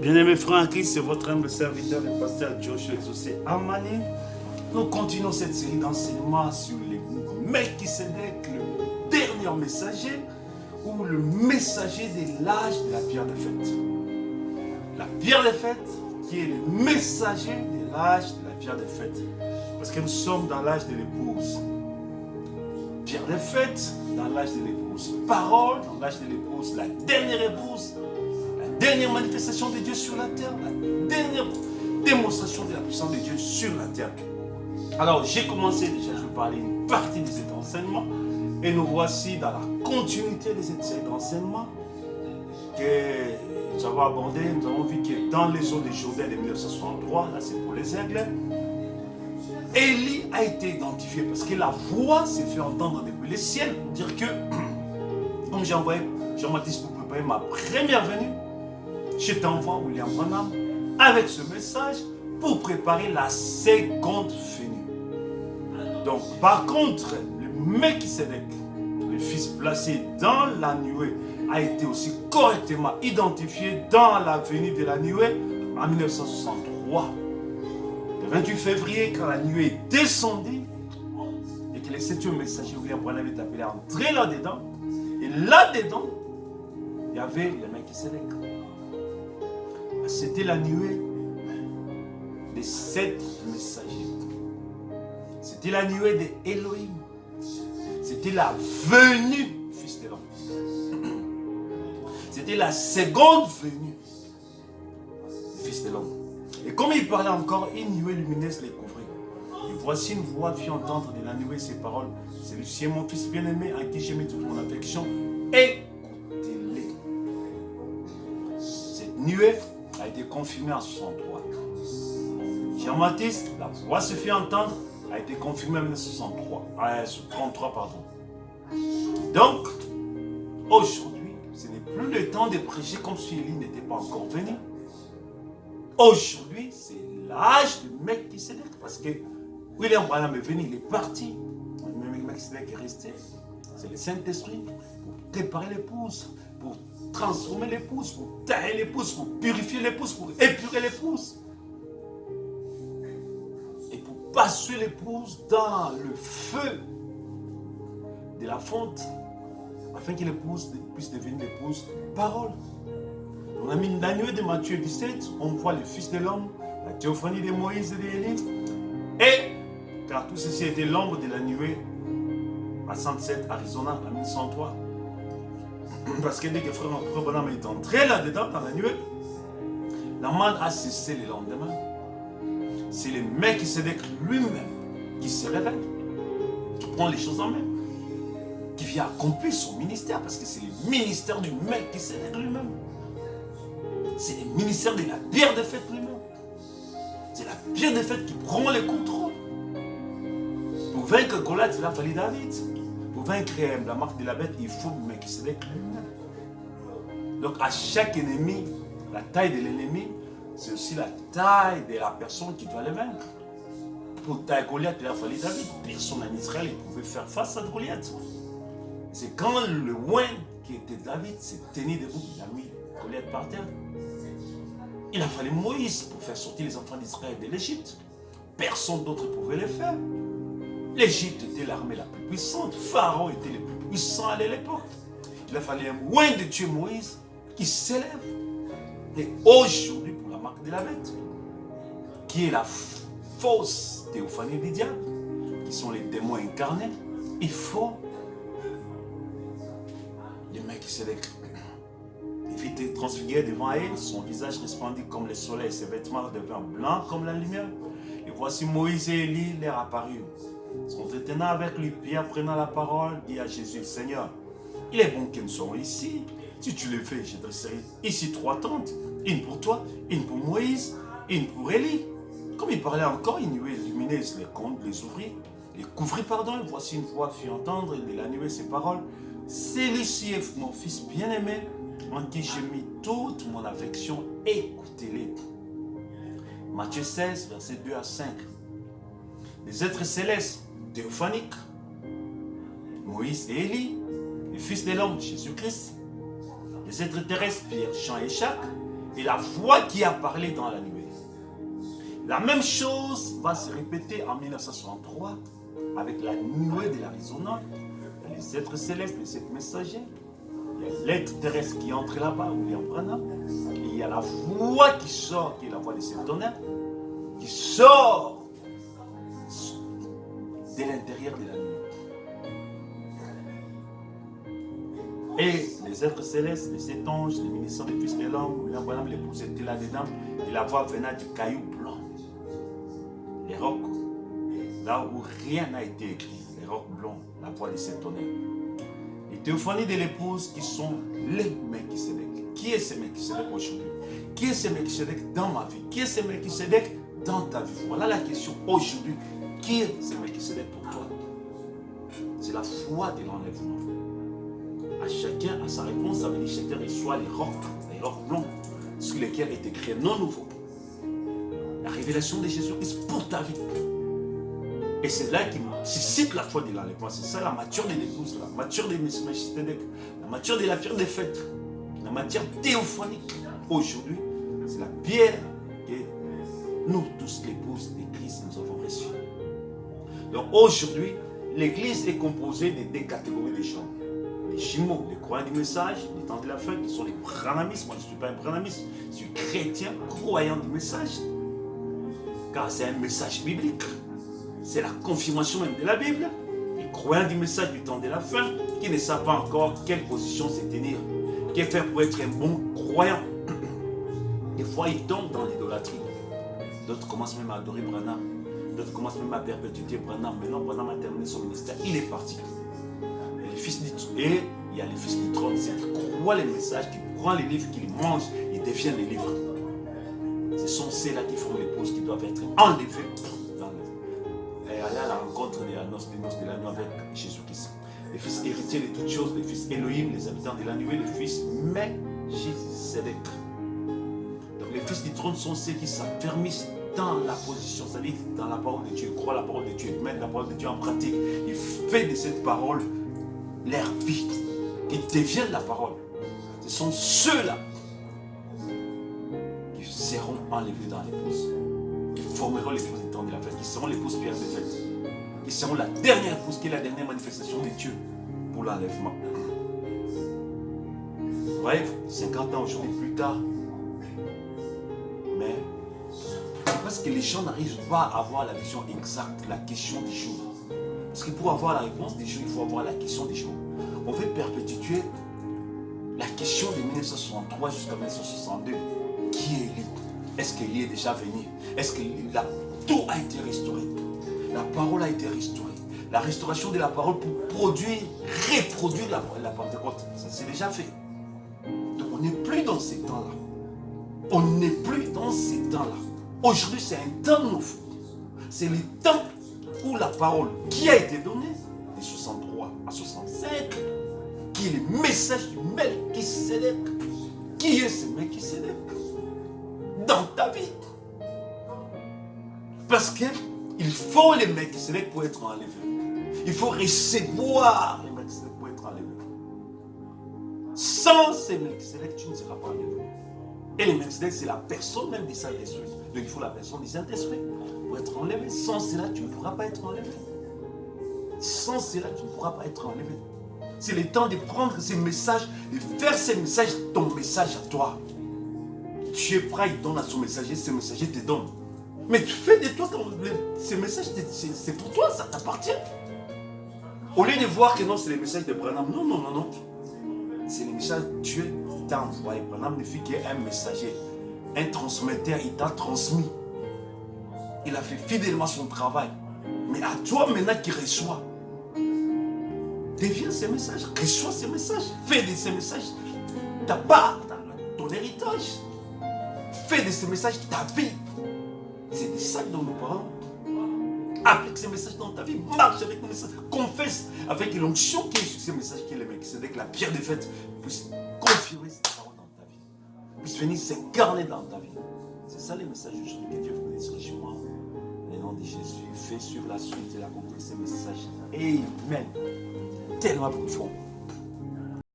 Bien-aimés frères en Christ, c'est votre humble serviteur, le pasteur Joshua Exaucé Amani. Nous continuons cette série d'enseignements sur les Melchisédek, le dernier messager, ou le messager de l'âge de la pierre de fête. La pierre de fête qui est le messager de l'âge de la pierre de fête. Parce que nous sommes dans l'âge de l'épouse. Pierre de fête dans l'âge de l'épouse. Parole dans l'âge de l'épouse. La dernière épouse. La dernière manifestation de Dieu sur la terre. La dernière démonstration de la puissance de Dieu sur la terre. Alors j'ai commencé déjà, je vais parler une partie de cet enseignement. Et nous voici dans la continuité de cette série d'enseignements que nous avons abordé. Nous avons vu que dans les eaux de Jourdain de 1963, là c'est pour les aigles, Élie a été identifié parce que la voix s'est fait entendre depuis les ciels pour dire que, comme j'ai envoyé Jean-Baptiste pour préparer ma première venue, je t'envoie William Branham avec ce message pour préparer la seconde venue. Donc, par contre, le Melchisédek, le fils placé dans la nuée, a été aussi correctement identifié dans la venue de la nuée en 1963. Le 28 février, quand la nuée est descendue, et que le septième messager William Branham est appelé à entrer là-dedans, et là-dedans, il y avait le Melchisédek. C'était la nuée des 7 messagers. C'était la nuée de Elohim. C'était la venue du Fils de l'homme. C'était la seconde venue du Fils de l'homme. Et comme il parlait encore, une nuée lumineuse les couvrait. Et voici une voix fit entendre de la nuée ces paroles. Celui-ci est mon fils bien-aimé en qui j'ai mis toute mon affection. Écoutez-les. Cette nuée a été confirmée en 63. Jean-Baptiste, la voix se fit entendre, a été confirmée en 1963. 33, pardon. Donc, aujourd'hui, ce n'est plus le temps de prêcher comme si Élie n'était pas encore venu. Aujourd'hui, c'est l'âge de Melchisédek parce que William Branham est venu, il est parti. Mais Melchisédek est resté. C'est le Saint-Esprit pour préparer l'épouse, pour transformer l'épouse, pour tailler l'épouse, pour purifier l'épouse, pour épurer l'épouse. Et pour passer l'épouse dans le feu de la fonte, afin que l'épouse puisse devenir l'épouse parole. On a mis la nuée de Matthieu 17, on voit le Fils de l'homme, la théophanie de Moïse et d'Élie. Et, car tout ceci était l'ombre de la nuée à 107 Arizona, en 1903. Parce que dès que frère Branham est entré là-dedans, dans la nuée, la manne a cessé le lendemain. C'est le Melchisédek lui-même qui se révèle, qui prend les choses en main, qui vient accomplir son ministère, parce que c'est le ministère du Melchisédek lui-même. C'est le ministère de la pierre de fête lui-même. C'est la pierre de fête qui prend le contrôle. Pour vaincre Goliath, il a fallu David. Pour vaincre la marque de la bête, il faut Melchisédek lui-même. Donc à chaque ennemi, la taille de l'ennemi, c'est aussi la taille de la personne qui doit le vaincre. Pour tailler Goliath, il a fallu David. Personne en Israël ne pouvait faire face à Goliath. C'est quand le loin qui était David s'est tenu debout, il a mis Goliath par terre. Il a fallu Moïse pour faire sortir les enfants d'Israël de l'Égypte. Personne d'autre ne pouvait le faire. L'Égypte était l'armée la plus puissante. Pharaon était le plus puissant à l'époque. Il a fallu un loin de tuer Moïse qui s'élève. Et aujourd'hui, pour la marque de la bête, qui est la fausse théophanie du diable, qui sont les démons incarnés, il faut les mecs qui s'élèvent. Il était transfiguré devant elle, son visage resplendit comme le soleil, ses vêtements devinrent blancs comme la lumière. Et voici Moïse et Élie leur apparurent. S'entretenant avec lui, Pierre prenant la parole, dit à Jésus, Seigneur, il est bon que nous soyons ici. Si tu le fais, je dresserai ici 3 tentes, une pour toi, une pour Moïse, une pour Élie. Comme il parlait encore, une nuée lumineuse les couvrit, et voici une voix fit entendre de la nuée ces paroles. Celui-ci est mon fils bien-aimé, en qui j'ai mis toute mon affection, écoutez-les. Matthieu 16, versets 2 à 5. Les êtres célestes, théophaniques, Moïse et Élie, les fils de l'homme, Jésus-Christ, les êtres terrestres, Pierre, Jean et Jacques, et la voix qui a parlé dans la nuée. La même chose va se répéter en 1963 avec la nuée de l'Arizona. Il y a les êtres célestes, les 7 messagers. Il y a l'être terrestre qui entre là-bas, William Branham. Et il y a la voix qui sort, qui est la voix de cet tonnerre, qui sort de l'intérieur de la nuée. Et les êtres célestes, les 7 anges, les ministres des fils de l'homme, William Branham, l'épouse était là-dedans, et la voix venait du caillou blanc. Les rocs, là où rien n'a été écrit, les rocs blancs, la voix de cet tonnerre. Les théophanies de l'épouse qui sont les Melchisédek. Qui est ce Melchisédek aujourd'hui? Qui est ce Melchisédek dans ma vie? Qui est ce Melchisédek dans ta vie? Voilà la question aujourd'hui. Qui est ce Melchisédek pour toi? C'est la foi de l'enlèvement. À chacun a sa réponse, ça veut dire chacun reçoit les rocs blancs sur lesquels est écrit un nom nouveau. La révélation de Jésus-Christ pour ta vie. Et c'est là qui suscite la foi de l'enlèvement. C'est ça la matière de l'épouse, la matière de Melchisédek, la matière de la pierre des fêtes, la matière théophanique. Aujourd'hui, c'est la pierre que nous tous, l'épouse de Christ, nous avons reçue. Donc aujourd'hui, l'Église est composée de 2 catégories de gens. Les jumeaux, les croyants du message, les temps de la fête, qui sont les branhamistes. Moi, je ne suis pas un branhamiste, je suis chrétien, croyant du message. Car c'est un message biblique. C'est la confirmation même de la Bible. Les croyants du message du temps de la fin, qui ne savent pas encore quelle position se tenir. Qu'est faire pour être un bon croyant. Des fois, ils tombent dans l'idolâtrie. D'autres commencent même à adorer Branham. D'autres commencent même à perpétuer Branham. Maintenant, Branham a terminé son ministère. Il est parti. Et il y a les fils du trône, c'est qui croient les messages, qui prennent les livres, qui les mangent, ils deviennent les livres. Ce sont ceux-là qui font l'épouse, qui doivent être enlevés. Et aller à la rencontre des noces de l'agneau avec Jésus-Christ. Les fils héritiers de toutes choses, les fils Elohim, les habitants de la nuée, les fils Melchisédek. Donc les fils du trône sont ceux qui s'affermissent dans la position, c'est-à-dire dans la parole de Dieu. Ils croient la parole de Dieu, ils mettent la parole de Dieu en pratique. Ils font de cette parole leur vie. Ils deviennent la parole. Ce sont ceux-là qui seront enlevés dans l'épouse. Qui formeront l'épouse du temps de la fête. Qui seront l'épouse pierre de fête. Qui seront la dernière épouse, qui est la dernière manifestation de Dieu pour l'enlèvement. Bref, 50 ans aujourd'hui plus tard. Mais parce que les gens n'arrivent pas à avoir la vision exacte, la question du jour. Parce que pour avoir la réponse des jours, il faut avoir la question des jours. On veut perpétuer la question de 1963 jusqu'à 1962. Qui est Élie? Est-ce qu'Élie est déjà venu? Est-ce que tout a été restauré? La parole a été restaurée. La restauration de la parole pour reproduire la Pentecôte, ça s'est déjà fait. Donc on n'est plus dans ces temps-là. On n'est plus dans ces temps-là. Aujourd'hui, c'est un temps nouveau. C'est le temps où la parole qui a été donnée, de 63 à 65, qui est le message du Melchisédek. Qui est ce Melchisédek dans ta vie? Parce qu'il faut les Melchisédek pour être enlevé. Il faut recevoir les Melchisédek pour être enlevé. Sans ces Melchisédek, tu ne seras pas enlevé. Et les Melchisédek, c'est la personne même du Saint-Esprit. Donc il faut la personne du Saint-Esprit pour être enlevé. Sans cela, tu ne pourras pas être enlevé. Sans cela, tu ne pourras pas être enlevé. C'est le temps de prendre ces messages, de faire ces messages ton message à toi. Tu es prêt, il donne à son messager, ce messager te donne. Mais tu fais de toi, ces messages, c'est pour toi, ça t'appartient. Au lieu de voir que non, c'est les messages de Branham. Non, non, non, non. C'est les messages que Dieu t'a envoyé. Branham ne fut qu'un messager, un transmetteur, il t'a transmis. Il a fait fidèlement son travail. Mais à toi maintenant qui reçois, deviens ces messages, reçois ces messages, fais de ces messages ta part, ton héritage. Fais de ces messages ta vie. C'est de ça dont nous parlons. Applique ces messages dans ta vie, marche avec les messages, confesse avec l'onction qui est sur ces messages, qui est le Melchisédek, que la pierre de fête puisse confirmer cette parole dans ta vie, puisse venir s'incarner dans ta vie. C'est ça les messages aujourd'hui que Dieu vous bénisse richement. Au nom de Jésus, fais sur la suite et la compléter ces messages. Amen. Tellement profond.